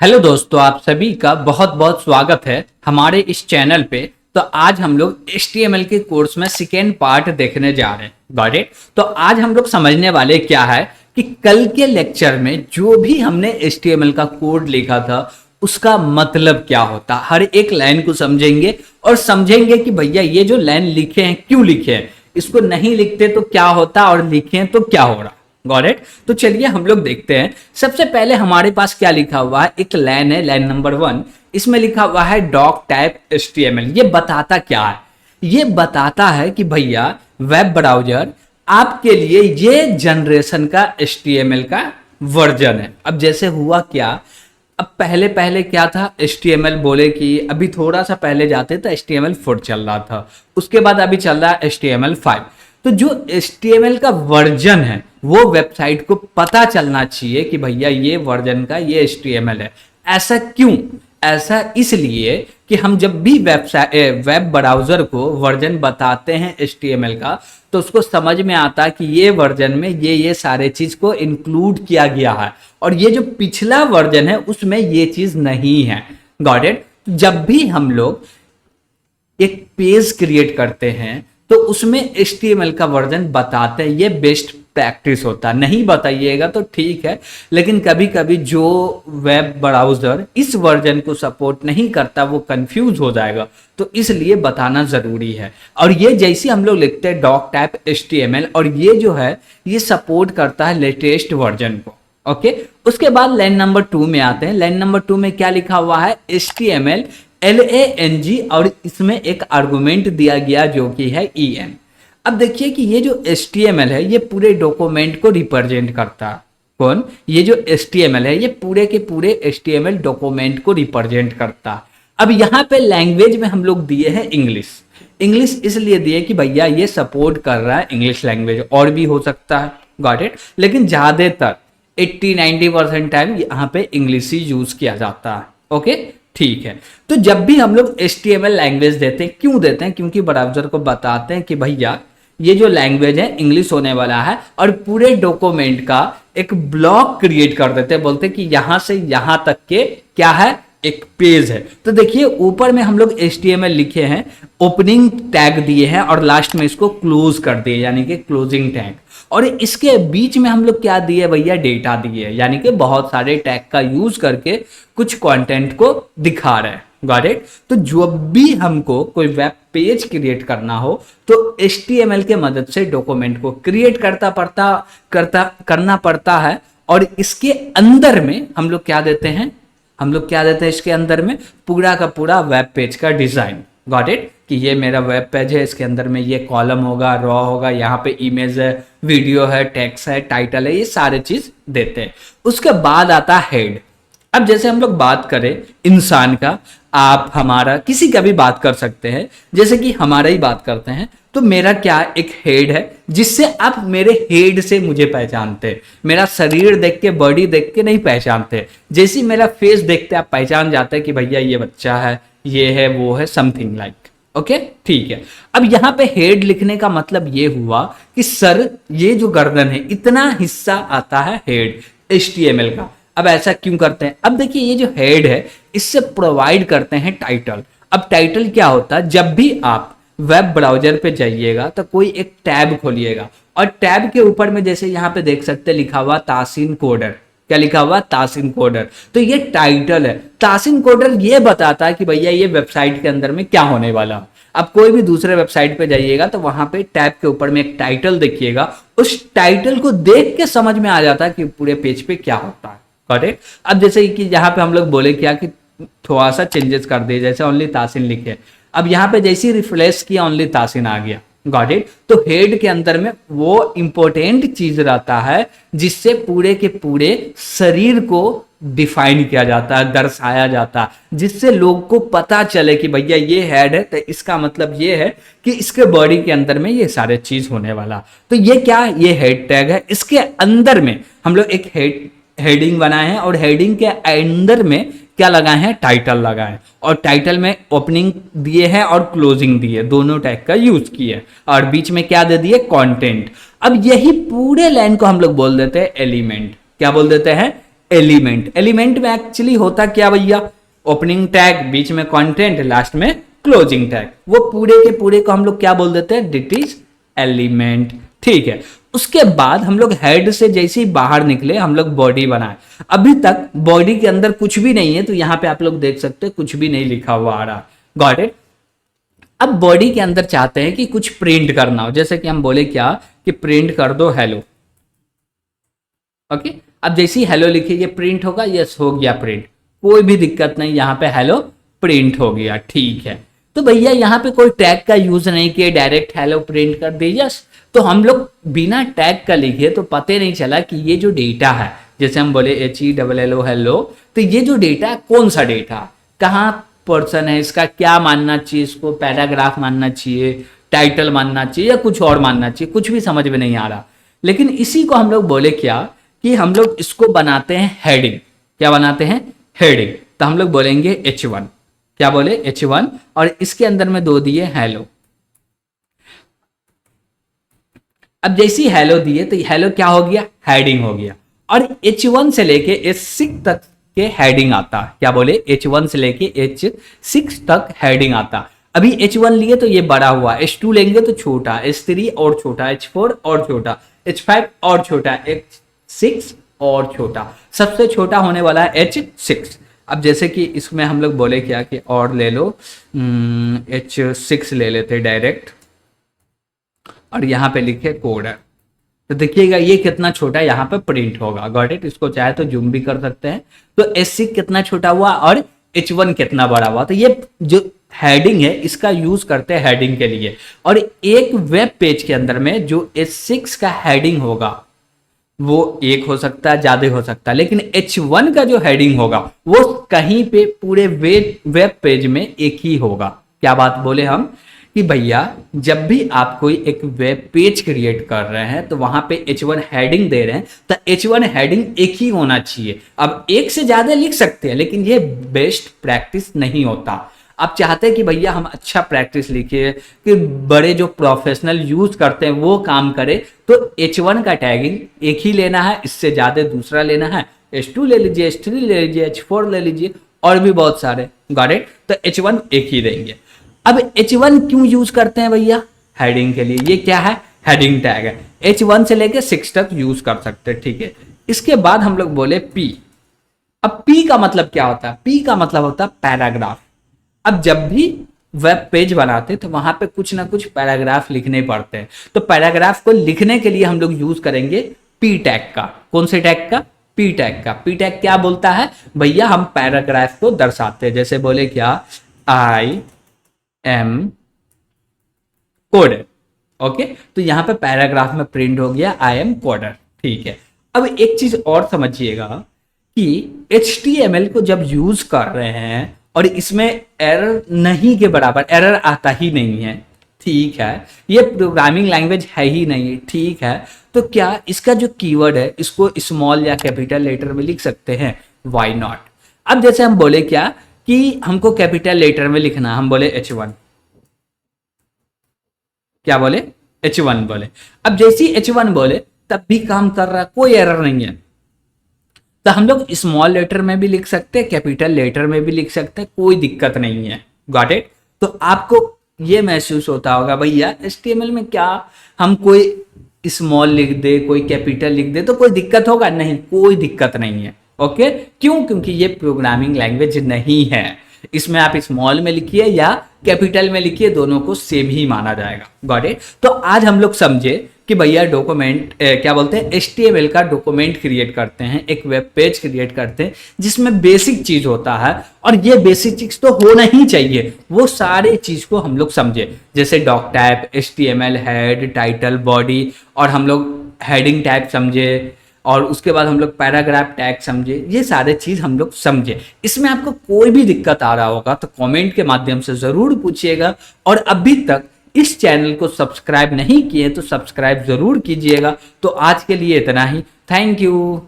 Hello दोस्तों, आप सभी का बहुत बहुत स्वागत है हमारे इस चैनल पे। तो आज हम लोग HTML के कोर्स में सेकेंड पार्ट देखने जा रहे हैं। Got it. तो आज हम लोग समझने वाले क्या है कि कल के लेक्चर में जो भी हमने HTML का कोड लिखा था उसका मतलब क्या होता, हर एक लाइन को समझेंगे और समझेंगे कि भैया ये जो लाइन लिखे हैं क्यों लिखे हैं, इसको नहीं लिखते तो क्या होता और लिखे तो क्या हो रहा। Got it. तो चलिए हम लोग देखते हैं। सबसे पहले हमारे पास क्या लिखा हुआ है, एक लाइन है, लाइन नंबर 1। इसमें लिखा हुआ है डॉक टाइप HTML। ये बताता क्या है? ये बताता है कि भैया वेब ब्राउजर आपके लिए ये जनरेशन का HTML का वर्जन है। अब जैसे हुआ क्या, अब पहले पहले क्या था, HTML बोले कि अभी थोड़ा सा पहले जाते तो HTML4 चल रहा था, उसके बाद अभी चल रहा है HTML5। तो जो HTML का वर्जन है वो वेबसाइट को पता चलना चाहिए कि भैया ये वर्जन का ये HTML है। ऐसा क्यों? ऐसा इसलिए कि हम जब भी वेब ब्राउजर को वर्जन बताते हैं HTML का, तो उसको समझ में आता है कि ये वर्जन में ये सारे चीज को इंक्लूड किया गया है और ये जो पिछला वर्जन है उसमें ये चीज नहीं है। Got it. जब भी हम लोग एक पेज क्रिएट करते हैं तो उसमें HTML का वर्जन बताते हैं, ये बेस्ट प्रैक्टिस होता है। नहीं बताइएगा तो ठीक है, लेकिन कभी कभी जो वेब ब्राउजर इस वर्जन को सपोर्ट नहीं करता वो कंफ्यूज हो जाएगा, तो इसलिए बताना जरूरी है। और ये जैसे हम लोग लिखते हैं डॉक टाइप HTML, और ये जो है ये सपोर्ट करता है लेटेस्ट वर्जन को। ओके। उसके बाद लाइन नंबर 2 में आते हैं। लाइन नंबर 2 में क्या लिखा हुआ है, HTML LANG, और इसमें एक आर्गुमेंट दिया गया जो कि है EN। अब देखिए कि ये जो HTML है ये पूरे डॉक्यूमेंट को रिप्रेजेंट करता है। कौन? ये जो HTML है ये पूरे के पूरे HTML डॉक्यूमेंट को रिप्रेजेंट करता है। अब यहाँ पे लैंग्वेज में हम लोग दिए हैं इंग्लिश। इंग्लिश इसलिए दिए कि भैया ये सपोर्ट कर रहा है इंग्लिश लैंग्वेज, और भी हो सकता है। Got it. लेकिन ज्यादातर 80-90% टाइम यहाँ पे इंग्लिश ही यूज किया जाता है। ओके, ठीक है। तो जब भी हम लोग HTML लैंग्वेज देते हैं, क्यों देते हैं? क्योंकि ब्राउजर को बताते हैं कि भैया ये जो लैंग्वेज है इंग्लिश होने वाला है, और पूरे डॉक्यूमेंट का एक ब्लॉक क्रिएट कर देते हैं। बोलते हैं कि यहां से यहां तक के क्या है, एक पेज है। तो देखिए ऊपर में हम लोग HTML लिखे हैं, ओपनिंग टैग दिए हैं, और लास्ट में इसको क्लोज कर दिए यानी कि क्लोजिंग टैग। और इसके बीच में हम लोग क्या दिए भैया, डेटा दिए, यानी कि बहुत सारे टैग का यूज करके कुछ कंटेंट को दिखा रहे हैं। Got it. तो जो भी हमको कोई वेब पेज क्रिएट करना हो तो HTML के मदद से डॉक्यूमेंट को क्रिएट करना पड़ता है। और इसके अंदर में हम लोग क्या देते हैं, इसके अंदर में पूरा का पूरा वेब पेज का डिजाइन। Got it. कि ये मेरा वेब पेज है, इसके अंदर में ये कॉलम होगा, रॉ होगा, यहाँ पे इमेज है, वीडियो है, टेक्स्ट है, टाइटल है, ये सारे चीज देते हैं। उसके बाद आता है हेड। अब जैसे हम लोग बात करें इंसान का, आप हमारा किसी का भी बात कर सकते हैं, जैसे कि हमारा ही बात करते हैं, तो मेरा क्या एक हेड है जिससे आप मेरे हेड से मुझे पहचानते हैं। मेरा शरीर देख के, बॉडी देख के नहीं पहचानते, जैसे मेरा फेस देखते आप पहचान जाते हैं कि भैया ये बच्चा है, ये है, वो है, समथिंग लाइक। ओके, ठीक है। अब यहाँ पे हेड लिखने का मतलब ये हुआ कि सर, ये जो गर्दन है, इतना हिस्सा आता है हेड HTML का। अब ऐसा क्यों करते हैं? अब देखिए ये जो हेड है इससे प्रोवाइड करते हैं टाइटल। अब टाइटल क्या होता है, जब भी आप वेब ब्राउजर पे जाइएगा तो कोई एक टैब खोलिएगा, और टैब के ऊपर में जैसे यहाँ पे देख सकते हैं लिखा हुआ तासीन कोडर। क्या लिखा हुआ? तासीन कोडर। तो ये टाइटल है। तासीन कोडर ये बताता है कि भैया ये वेबसाइट के अंदर में क्या होने वाला। अब कोई भी दूसरे वेबसाइट पे जाइएगा तो वहां पे टैब के ऊपर में एक टाइटल देखिएगा, उस टाइटल को देख के समझ में आ जाता है कि पूरे पेज पे क्या होता है। करेक्ट। अब जैसे कि यहाँ पे हम लोग बोले क्या कि थोड़ा सा चेंजेस कर दिए, जैसे ओनली तासीन लिखे, अब यहाँ पे जैसे रिफ्रेश किया ओनली तासीन आ गया। Got it. तो हेड के अंदर में वो इंपॉर्टेंट चीज रहता है जिससे पूरे के पूरे शरीर को डिफाइन किया जाता है, दर्शाया जाता है, जिससे लोग को पता चले कि भैया ये हेड है तो इसका मतलब ये है कि इसके बॉडी के अंदर में ये सारे चीज होने वाला। तो ये क्या, ये हेड टैग है। इसके अंदर में हम लोग एक हेडिंग बनाए हैं, और हेडिंग के अंदर में क्या लगाए हैं, टाइटल लगाए, और टाइटल में ओपनिंग दिए हैं और क्लोजिंग दिए, दोनों टैग का यूज किए, और बीच में क्या दे दिए, कंटेंट। अब यही पूरे लाइन को हम लोग बोल देते हैं एलिमेंट। क्या बोल देते हैं? एलिमेंट। एलिमेंट में एक्चुअली होता क्या भैया, ओपनिंग टैग, बीच में कंटेंट, लास्ट में क्लोजिंग टैग, वो पूरे के पूरे को हम लोग क्या बोल देते हैं, दिट इज एलिमेंट। ठीक है, उसके बाद हम लोग हेड से जैसे ही बाहर निकले हम लोग बॉडी बनाए। अभी तक बॉडी के अंदर कुछ भी नहीं है, तो यहां पे आप लोग देख सकते हैं कुछ भी नहीं लिखा हुआ आ रहा। Got it. अब बॉडी के अंदर चाहते हैं कि कुछ प्रिंट करना हो, जैसे कि हम बोले क्या कि प्रिंट कर दो हेलो। ओके, अब जैसे ही हेलो लिखिए ये प्रिंट होगा, यस हो गया प्रिंट, कोई भी दिक्कत नहीं, यहाँ पे हेलो प्रिंट हो गया। ठीक है, तो भैया यहाँ पे कोई टैग का यूज नहीं किए, डायरेक्ट हेलो प्रिंट कर दी। यस, तो हम लोग बिना टैग का लिखे तो पता नहीं चला कि ये जो डेटा है, जैसे हम बोले HELLO हेलो, तो ये जो डेटा कौन सा डेटा, कहाँ पर्सन है, इसका क्या मानना चाहिए, इसको पैराग्राफ मानना चाहिए, टाइटल मानना चाहिए या कुछ और मानना चाहिए, कुछ भी समझ में नहीं आ रहा। लेकिन इसी को हम लोग बोले क्या कि हम लोग इसको बनाते हैं हेडिंग। क्या बनाते हैं, हेडिंग। तो हम लोग बोलेंगे H1, क्या बोले H1, और इसके अंदर में दो दिए हेलो। अब जैसे ही हेलो दिए तो हेलो क्या हो गया, हेडिंग हो गया। और H1 से लेके H6 तक के हेडिंग आता। क्या बोले, H1 से लेके H6 तक हेडिंग आता। अभी H1 लिए तो ये बड़ा हुआ, H2 लेंगे तो छोटा, H3 और छोटा, H4 और छोटा, H5 और छोटा, H6 और छोटा, सबसे छोटा होने वाला है H6। अब जैसे कि इसमें हम लोग बोले क्या कि और ले लो, H6 ले लेते डायरेक्ट, और यहाँ पे लिखे कोड है। तो देखिएगा ये कितना छोटा यहाँ पे प्रिंट होगा। Got it. इसको चाहे तो जूम भी कर सकते हैं। तो H6 कितना छोटा हुआ और H1 कितना बड़ा हुआ। तो ये जो हेडिंग है इसका यूज करते हैं हेडिंग के लिए। और एक वेब पेज के अंदर में जो H6 का हेडिंग होगा वो एक हो सकता है, ज्यादा हो सकता है, लेकिन H1 का जो हेडिंग होगा वो कहीं पे पूरे वेब पेज में एक ही होगा। क्या बात बोले हम कि भैया जब भी आप कोई एक वेब पेज क्रिएट कर रहे हैं तो वहां पे H1 हेडिंग दे रहे हैं तो H1 हेडिंग एक ही होना चाहिए। अब एक से ज्यादा लिख सकते हैं लेकिन ये बेस्ट प्रैक्टिस नहीं होता। आप चाहते हैं कि भैया हम अच्छा प्रैक्टिस लिखिए कि बड़े जो प्रोफेशनल यूज करते हैं वो काम करे, तो H1 का टैगिंग एक ही लेना है, इससे ज्यादा दूसरा लेना है। H2 ले लीजिए, H3 ले लीजिए, H4 ले लीजिए और भी बहुत सारे। Got it. तो H1 एक ही देंगे। अब H1 क्यों यूज करते हैं भैया, हेडिंग के लिए। ये क्या है, हेडिंग टैग है। H1 से लेके 6 तक यूज कर सकते हैं। ठीक है, इसके बाद हम लोग बोले P। अब P का मतलब क्या होता है, P का मतलब होता है पैराग्राफ। अब जब भी वेब पेज बनाते तो वहां पे कुछ ना कुछ पैराग्राफ लिखने पड़ते हैं, तो पैराग्राफ को लिखने के लिए हम लोग यूज करेंगे P टैग का। कौन से टैग का, P टैग का। P टैग क्या बोलता है भैया, हम पैराग्राफ को दर्शाते हैं। जैसे बोले क्या, आई एम कोडर। ओके, तो यहां पे पैराग्राफ में प्रिंट हो गया आई एम कोडर। ठीक है, अब एक चीज और समझिएगा कि HTML को जब यूज कर रहे हैं और इसमें एरर नहीं के बराबर, एरर आता ही नहीं है, ठीक है, ये प्रोग्रामिंग लैंग्वेज है ही नहीं, ठीक है, तो क्या इसका जो कीवर्ड है इसको स्मॉल या कैपिटल लेटर में लिख सकते हैं, व्हाई नॉट। अब जैसे हम बोले क्या कि हमको कैपिटल लेटर में लिखना, हम बोले H1, क्या बोले H1 बोले। अब जैसे ही H1 बोले तब भी काम कर रहा है, कोई एरर नहीं है। तो हम लोग स्मॉल लेटर में भी लिख सकते हैं, कैपिटल लेटर में भी लिख सकते हैं, कोई दिक्कत नहीं है। Got it. तो आपको ये महसूस होता होगा भैया HTML में क्या हम कोई स्मॉल लिख दे, कोई कैपिटल लिख दे तो कोई दिक्कत होगा, नहीं, कोई दिक्कत नहीं है। ओके, क्यों, क्योंकि ये प्रोग्रामिंग लैंग्वेज नहीं है। इसमें आप स्मॉल में लिखिए या कैपिटल में लिखिए, दोनों को सेम ही माना जाएगा। Got it. तो आज हम लोग समझे कि भैया डॉक्यूमेंट क्या बोलते हैं, HTML का डॉक्यूमेंट क्रिएट करते हैं, एक वेब पेज क्रिएट करते हैं जिसमें बेसिक चीज होता है, और ये बेसिक चीज तो होना ही चाहिए, वो सारे चीज को हम लोग समझे। जैसे doc type, HTML, head, title, body, और हम लोग हेडिंग टाइप समझे, और उसके बाद हम लोग पैराग्राफ टैग समझे, ये सारे चीज हम लोग समझे। इसमें आपको कोई भी दिक्कत आ रहा होगा तो कमेंट के माध्यम से जरूर पूछिएगा, और अभी तक इस चैनल को सब्सक्राइब नहीं किए तो सब्सक्राइब जरूर कीजिएगा। तो आज के लिए इतना ही, थैंक यू।